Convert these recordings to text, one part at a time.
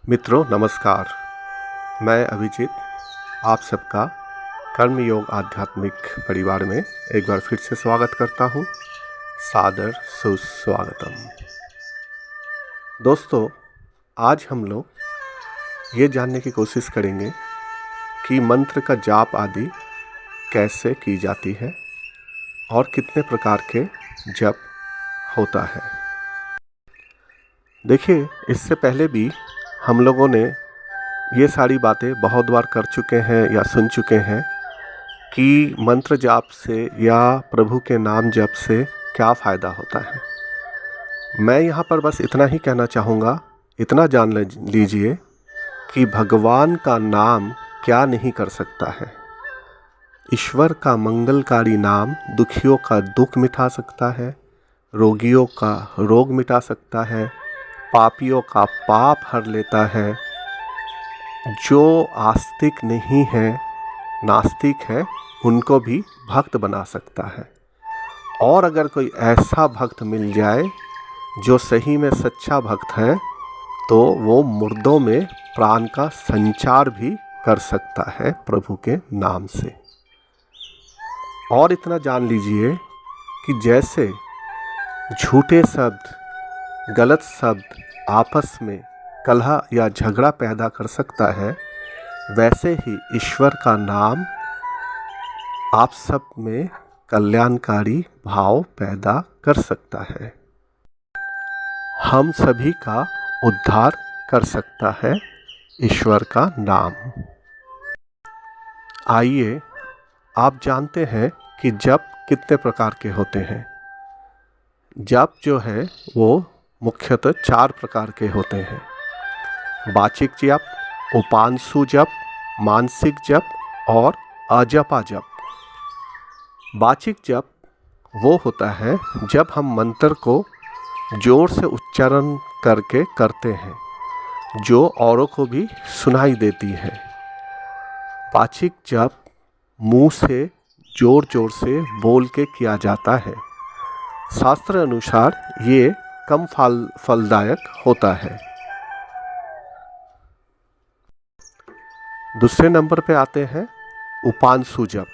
मित्रों नमस्कार। मैं अभिजीत आप सबका कर्मयोग आध्यात्मिक परिवार में एक बार फिर से स्वागत करता हूँ। सादर सुस्वागतम। दोस्तों, आज हम लोग ये जानने की कोशिश करेंगे कि मंत्र का जाप आदि कैसे की जाती है और कितने प्रकार के जप होता है। देखिए, इससे पहले भी हम लोगों ने ये सारी बातें बहुत बार कर चुके हैं या सुन चुके हैं कि मंत्र जाप से या प्रभु के नाम जप से क्या फ़ायदा होता है। मैं यहाँ पर बस इतना ही कहना चाहूँगा, इतना जान लीजिए कि भगवान का नाम क्या नहीं कर सकता है। ईश्वर का मंगलकारी नाम दुखियों का दुख मिटा सकता है, रोगियों का रोग मिटा सकता है, पापियों का पाप हर लेता है। जो आस्तिक नहीं है, नास्तिक है, उनको भी भक्त बना सकता है। और अगर कोई ऐसा भक्त मिल जाए जो सही में सच्चा भक्त है, तो वो मुर्दों में प्राण का संचार भी कर सकता है प्रभु के नाम से। और इतना जान लीजिए कि जैसे झूठे शब्द, गलत शब्द आपस में कलह या झगड़ा पैदा कर सकता है, वैसे ही ईश्वर का नाम आप सब में कल्याणकारी भाव पैदा कर सकता है। हम सभी का उद्धार कर सकता है ईश्वर का नाम। आइए, आप जानते हैं कि जप कितने प्रकार के होते हैं। जप जो है वो मुख्यतः 4 प्रकार के होते हैं: वाचिक जप, उपांशु जप, मानसिक जप और अजपा जप। वाचिक जप वो होता है जब हम मंत्र को जोर से उच्चारण करके करते हैं, जो औरों को भी सुनाई देती है। वाचिक जप मुंह से जोर जोर से बोल के किया जाता है। शास्त्र अनुसार ये कम फलदायक होता है। दूसरे नंबर पे आते हैं उपांशु जप।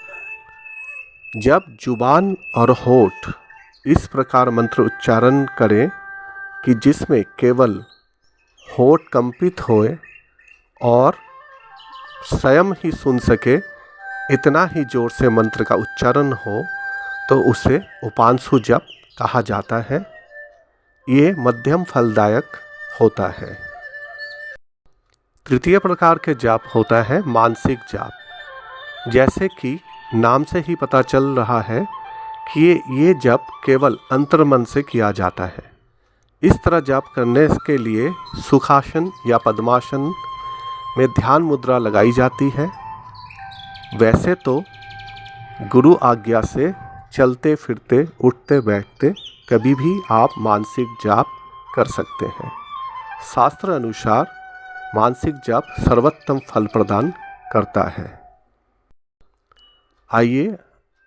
जब जुबान और होठ इस प्रकार मंत्र उच्चारण करें कि जिसमें केवल होठ कंपित होए और स्वयं ही सुन सके, इतना ही जोर से मंत्र का उच्चारण हो, तो उसे उपांशु जप कहा जाता है। ये मध्यम फलदायक होता है। तृतीय प्रकार के जाप होता है मानसिक जाप। जैसे कि नाम से ही पता चल रहा है कि ये जप केवल अंतर्मन से किया जाता है। इस तरह जाप करने के लिए सुखासन या पद्मासन में ध्यान मुद्रा लगाई जाती है। वैसे तो गुरु आज्ञा से चलते फिरते, उठते बैठते कभी भी आप मानसिक जाप कर सकते हैं। शास्त्र अनुसार मानसिक जाप सर्वोत्तम फल प्रदान करता है। आइए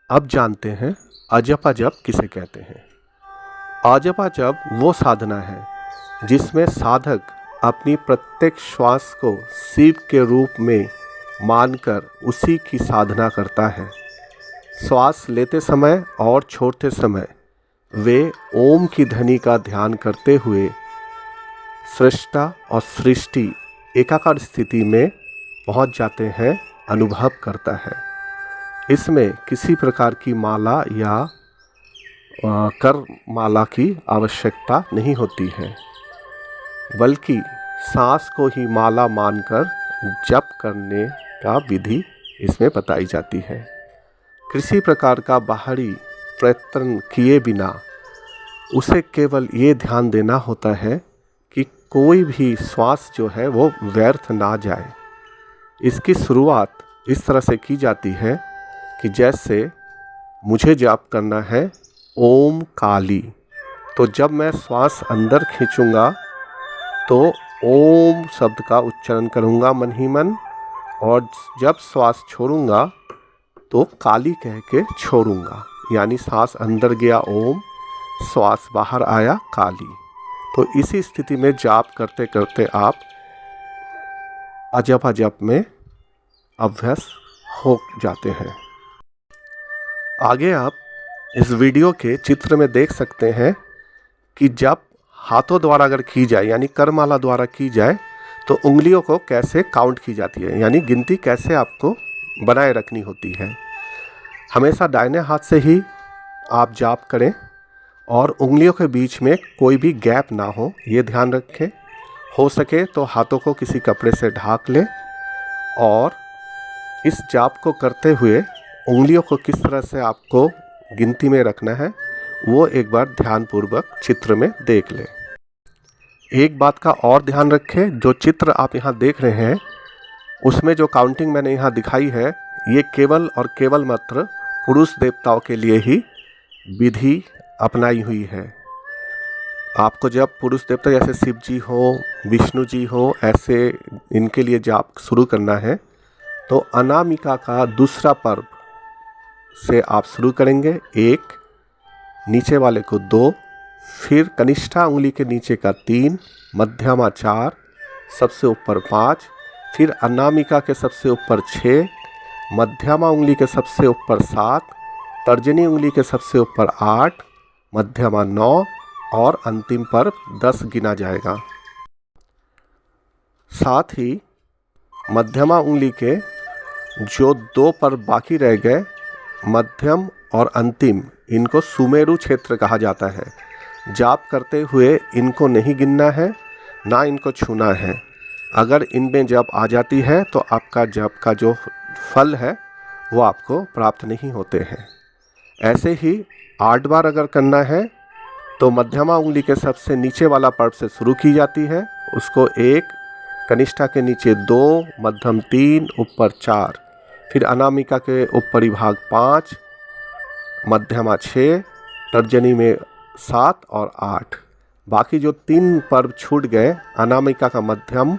अब जानते हैं अजपा जप किसे कहते हैं। अजपा जप वो साधना है जिसमें साधक अपनी प्रत्येक श्वास को शिव के रूप में मानकर उसी की साधना करता है। श्वास लेते समय और छोड़ते समय वे ओम की ध्वनि का ध्यान करते हुए सृष्टा और सृष्टि एकाकार स्थिति में पहुंच जाते हैं, अनुभव करता है। इसमें किसी प्रकार की माला या कर माला की आवश्यकता नहीं होती है, बल्कि सांस को ही माला मानकर जप करने का विधि इसमें बताई जाती है। किसी प्रकार का बाहरी प्रयत्न किए बिना उसे केवल ये ध्यान देना होता है कि कोई भी श्वास जो है वो व्यर्थ ना जाए। इसकी शुरुआत इस तरह से की जाती है कि जैसे मुझे जाप करना है ओम काली, तो जब मैं श्वास अंदर खींचूंगा तो ओम शब्द का उच्चारण करूंगा मन ही मन, और जब श्वास छोड़ूंगा तो काली कह के छोड़ूंगा। यानी सांस अंदर गया ओम, श्वास बाहर आया काली। तो इसी स्थिति में जाप करते करते आप अजप अजप में अभ्यस्त हो जाते हैं। आगे आप इस वीडियो के चित्र में देख सकते हैं कि जब हाथों द्वारा अगर की जाए यानी करमाला द्वारा की जाए तो उंगलियों को कैसे काउंट की जाती है, यानी गिनती कैसे आपको बनाए रखनी होती है। हमेशा दाहिने हाथ से ही आप जाप करें और उंगलियों के बीच में कोई भी गैप ना हो, ये ध्यान रखें। हो सके तो हाथों को किसी कपड़े से ढाक लें और इस जाप को करते हुए उंगलियों को किस तरह से आपको गिनती में रखना है वो एक बार ध्यानपूर्वक चित्र में देख लें। एक बात का और ध्यान रखें, जो चित्र आप यहाँ देख रहे हैं उसमें जो काउंटिंग मैंने यहाँ दिखाई है ये केवल और केवल मात्र पुरुष देवताओं के लिए ही विधि अपनाई हुई है। आपको जब पुरुष देवता जैसे शिव जी हो, विष्णु जी हो, ऐसे इनके लिए जाप शुरू करना है तो अनामिका का दूसरा पर्व से आप शुरू करेंगे। 1, नीचे वाले को 2, फिर कनिष्ठा उंगली के नीचे का 3, मध्यमा 4, सबसे ऊपर 5, फिर अनामिका के सबसे ऊपर 6, मध्यमा उंगली के सबसे ऊपर 7, तर्जनी उंगली के सबसे ऊपर 8, मध्यमा 9 और अंतिम पर्व 10 गिना जाएगा। साथ ही मध्यमा उंगली के जो 2 पर्व बाकी रह गए, मध्यम और अंतिम, इनको सुमेरु क्षेत्र कहा जाता है। जाप करते हुए इनको नहीं गिनना है, ना इनको छूना है। अगर इनमें जप आ जाती है तो आपका जप का जो फल है वो आपको प्राप्त नहीं होते हैं। ऐसे ही 8 बार अगर करना है तो मध्यमा उंगली के सबसे नीचे वाला पर्व से शुरू की जाती है। उसको 1, कनिष्ठा के नीचे 2, मध्यम 3, ऊपर 4, फिर अनामिका के ऊपरी भाग 5, मध्यमा 6, तर्जनी में 7 और 8। बाकी जो 3 पर्व छूट गए, अनामिका का मध्यम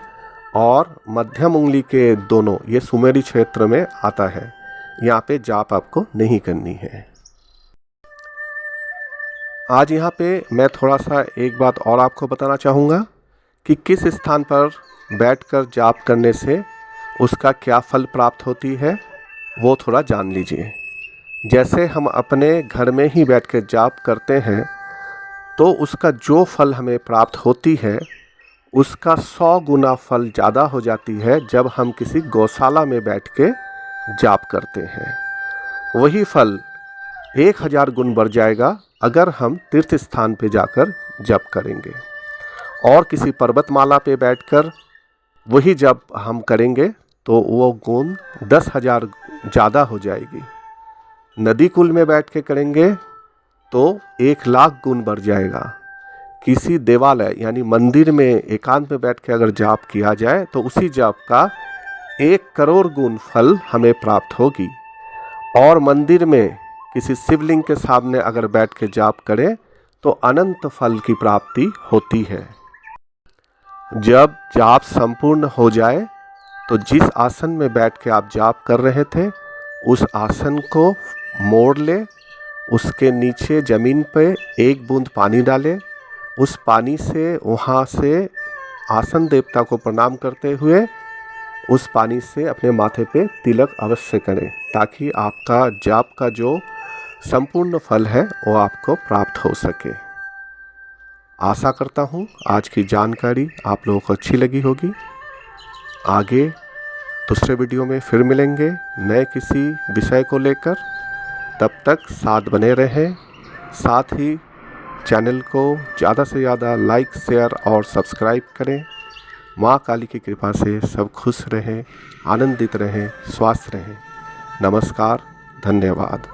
और मध्यम उंगली के दोनों, ये सुमेरु क्षेत्र में आता है। यहाँ पे जाप आपको नहीं करनी है। आज यहाँ पे मैं थोड़ा सा एक बात और आपको बताना चाहूँगा कि किस स्थान पर बैठकर जाप करने से उसका क्या फल प्राप्त होती है, वो थोड़ा जान लीजिए। जैसे हम अपने घर में ही बैठ कर जाप करते हैं तो उसका जो फल हमें प्राप्त होती है उसका 100 गुना फल ज़्यादा हो जाती है जब हम किसी गौशाला में बैठ के जाप करते हैं। वही फल 1000 गुण बढ़ जाएगा अगर हम तीर्थ स्थान पे जाकर जप करेंगे। और किसी पर्वतमाला पे बैठकर वही जप हम करेंगे तो वो गुण 10,000 ज़्यादा हो जाएगी। नदी कुल में बैठ के करेंगे तो 1,00,000 गुण बढ़ जाएगा। किसी देवालय यानी मंदिर में एकांत में बैठ के अगर जाप किया जाए तो उसी जाप का 1 करोड़ गुण फल हमें प्राप्त होगी। और मंदिर में किसी शिवलिंग के सामने अगर बैठ के जाप करें तो अनंत फल की प्राप्ति होती है। जब जाप संपूर्ण हो जाए तो जिस आसन में बैठ के आप जाप कर रहे थे उस आसन को मोड़ ले, उसके नीचे ज़मीन पे 1 बूंद पानी डालें। उस पानी से वहाँ से आसन देवता को प्रणाम करते हुए उस पानी से अपने माथे पे तिलक अवश्य करें ताकि आपका जाप का जो संपूर्ण फल है वो आपको प्राप्त हो सके। आशा करता हूँ आज की जानकारी आप लोगों को अच्छी लगी होगी। आगे दूसरे वीडियो में फिर मिलेंगे नए किसी विषय को लेकर। तब तक साथ बने रहें। साथ ही चैनल को ज़्यादा से ज़्यादा लाइक, शेयर और सब्सक्राइब करें। माँ काली की कृपा से सब खुश रहें, आनंदित रहें, स्वस्थ रहें। नमस्कार, धन्यवाद।